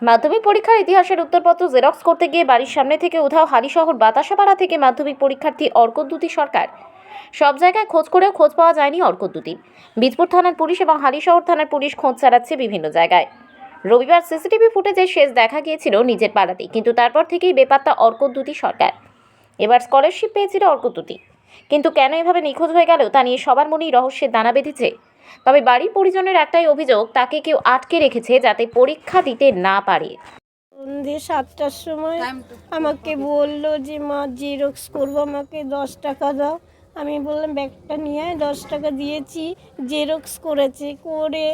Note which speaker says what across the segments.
Speaker 1: মাধ্যমিক পরীক্ষার ইতিহাসের উত্তরপত্র জেরক্স করতে গিয়ে বাড়ির সামনে থেকে উধাও হালিশহর বাতাসাপাড়া থেকে মাধ্যমিক পরীক্ষার্থী অর্কদ্যুতি সরকার। সব জায়গায় খোঁজ করেও খোঁজ পাওয়া যায়নি অর্কদ্যুতির। বীজপুর থানার পুলিশ এবং হালিশহর থানার পুলিশ খোঁজ চালাচ্ছে বিভিন্ন জায়গায়। রবিবার সিসিটিভি ফুটেজে শেষ দেখা গিয়েছিল নিজের পাড়াতেই, কিন্তু তারপর থেকেই বেপাত্তা অর্কদ্যুতি সরকার। এবার স্কলারশিপ পেয়েছিল অর্কদ্যুতি, কিন্তু কেন এভাবে নিখোঁজ হয়ে গেল তা নিয়ে সবার মনেই রহস্যের দানা বেঁধেছে। তবে বাড়ির পরিজনের একটাই অভিযোগ, তাকে কেউ আটকে রেখেছে যাতে পরীক্ষা দিতে না পারে।
Speaker 2: সন্ধ্যে 7টার সময় আমাকে বললো যে মা জেরক্স করবো, আমাকে 10 টাকা দাও। আমি বললাম ব্যাগটা নিয়ে আয়, 10 টাকা দিয়েছি। জেরক্স করেছে, করে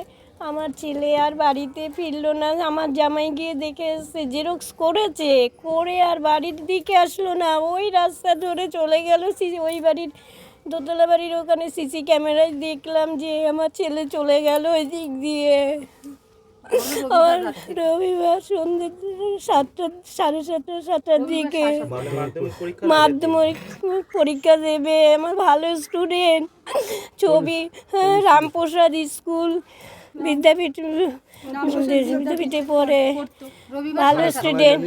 Speaker 2: আমার ছেলে আর বাড়িতে ফিরলো না। আমার জামাই গিয়ে দেখে এসছে জেরক্স করেছে, করে আর বাড়ির দিকে আসলো না। ওই রাস্তা ধরে চলে গেল ওই বাড়ির দোতলা বাড়ির ওখানে সিসি ক্যামেরায় দেখলাম যে আমার ছেলে চলে গেল ওই দিক দিয়ে। আর রবিবার সন্ধ্যে 7টা, 7:30, 7টার দিকে মাধ্যমিক পরীক্ষা দেবে। আমার ভালো স্টুডেন্ট, ছবি রামপ্রসাদ স্কুল বিদ্যাপীঠে পড়ে, ভালো স্টুডেন্ট।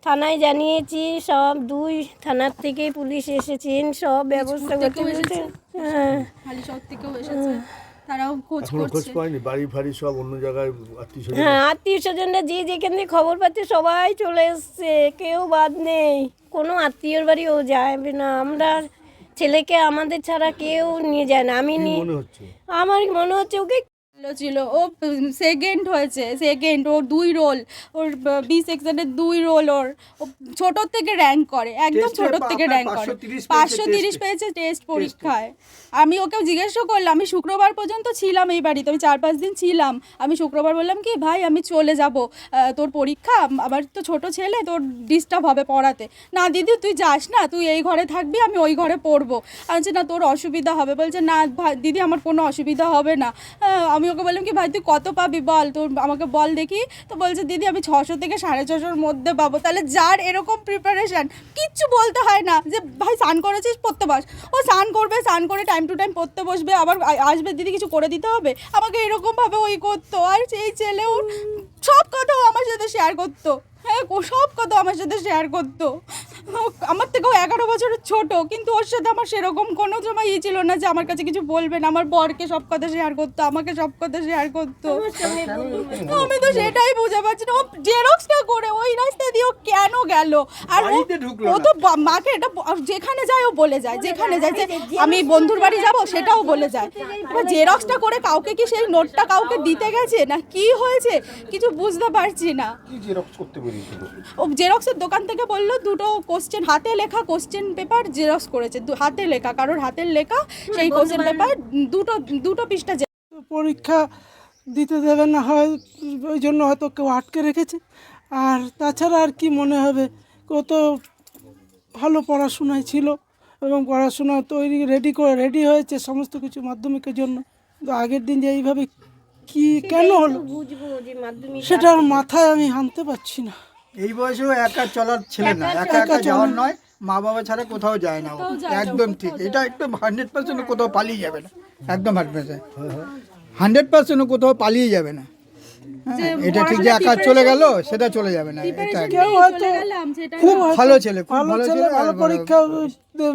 Speaker 2: থানায় জানিয়েছি, সব 2 থানার থেকে পুলিশ এসেছেন, সব ব্যবস্থা করতে। হ্যাঁ,
Speaker 3: তারাও খোঁজ পায়নি, বাড়ি ফাড়ি সব অন্য জায়গায় আত্মীয়-স্বজন।
Speaker 2: হ্যাঁ, আত্মীয়-স্বজনরা যে যেখানে খবর পাচ্ছে সবাই চলে এসছে, কেউ বাদ নেই। কোনো আত্মীয়র বাড়িও যাবে না। আমরা ছেলেকে আমাদের ছাড়া কেউ নিয়ে যায় না। আমার মনে হচ্ছে ওকে
Speaker 4: ছিল, ও সেকেন্ড হয়েছে, সেকেন্ড। ওর 2 রোল, ওর বি সেকশনের 2 রোল। ওর ছোটোর থেকে র্যাঙ্ক করে, একদম ছোটোর থেকে র্যাঙ্ক করে। 530 পেয়েছে টেস্ট পরীক্ষায়। আমি ওকেও জিজ্ঞাসা করলাম, আমি শুক্রবার পর্যন্ত ছিলাম এই বাড়িতে, আমি 4-5 দিন ছিলাম। আমি শুক্রবার বললাম কি ভাই আমি চলে যাব, তোর পরীক্ষা, আমার তো ছোটো ছেলে, তোর ডিস্টার্ব হবে পড়াতে। না দিদি তুই যাস না, তুই এই ঘরে থাকবি, আমি ওই ঘরে পড়বো। আমি বলছি না তোর অসুবিধা হবে। বলছে না দিদি আমার কোনো অসুবিধা হবে না। আমি ওকে বললাম কি ভাই তুই কত পাবি বল, তোর আমাকে বল দেখি। তো বলছে দিদি আমি 600 থেকে 650-র মধ্যে পাবো। তাহলে যার এরকম প্রিপারেশান, কিচ্ছু বলতে হয় না যে ভাই স্নান করেছিস পড়তে বস। ও স্নান করবে, স্নান করে টাইম টু টাইম পড়তে বসবে, আবার আসবে দিদি কিছু করে দিতে হবে আমাকে, এরকমভাবে ওই করতো। আর এই ছেলেও সব কথাও আমার সাথে শেয়ার করতো। হ্যাঁ, সব কথা আমার সাথে শেয়ার করতো। আমার থেকেও 11 বছরের ছোট, কিন্তু ওর সাথে আমার সেরকম কোনো সময় ছিল না যে আমার কাছে কিছু বলবে না। আমার বরকে সব কথা শেয়ার করতো, আমাকে সব কথা শেয়ার করতো। আমি তো সেটাই বুঝে পাচ্ছি না, ও জেরক্সটা করে ওই রাস্তা দিয়ে ও কেন গেল। আর ও তো মাকে এটা যেখানে যায় ও বলে যায়, যেখানে যায় যে আমি বন্ধুর বাড়ি যাব সেটাও বলে যায়। জেরক্সটা করে কাউকে কি সেই নোটটা কাউকে দিতে গেছে না কি হয়েছে কিছু বুঝতে পারছি না। ও জেরক্সের দোকান থেকে বললো 2টো কোশ্চেন, হাতে লেখা কোশ্চেন পেপার জেরক্স করেছে, হাতে লেখা, কারোর হাতের লেখা সেই কোশ্চেন পেপার দুটো পৃষ্ঠা।
Speaker 5: পরীক্ষা দিতে দেবে না হয়, ওই জন্য হয়তো কেউ আটকে রেখেছে। আর তাছাড়া আর কি মনে হবে, কত ভালো পড়াশোনায় ছিল এবং পড়াশোনা তৈরি রেডি হয়েছে সমস্ত কিছু মাধ্যমিকের জন্য। তো আগের দিন যে এইভাবে কি কেন হলো সেটার মাথায় আমি আনতে পারছি না।
Speaker 6: এই বয়সেও একা চলার ছেলে না, একা একা যাওয়ার নয়, মা বাবা ছাড়া কোথাও যায় না। একদম ঠিক, এটা একদম 100% কোথাও পালিয়ে যাবে না, একদম 100% কোথাও পালিয়ে যাবে না। এটা ঠিক যে একা চলে গেল সেটা চলে যাবে না। এটা
Speaker 5: কেউ হয়তো
Speaker 6: খুব ভালো ছেলে, খুব ভালো ছেলে,
Speaker 5: ভালো পরীক্ষা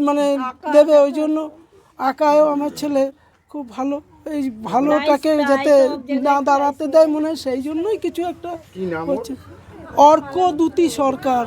Speaker 5: মানে দেবে, ওই জন্য আঁকায়ও আমার ছেলে খুব ভালো। এই ভালোটাকে যাতে না দাঁড়াতে দেয় মনে হয়, সেই জন্যই কিছু একটা হচ্ছে। অর্কদ্যুতি সরকার।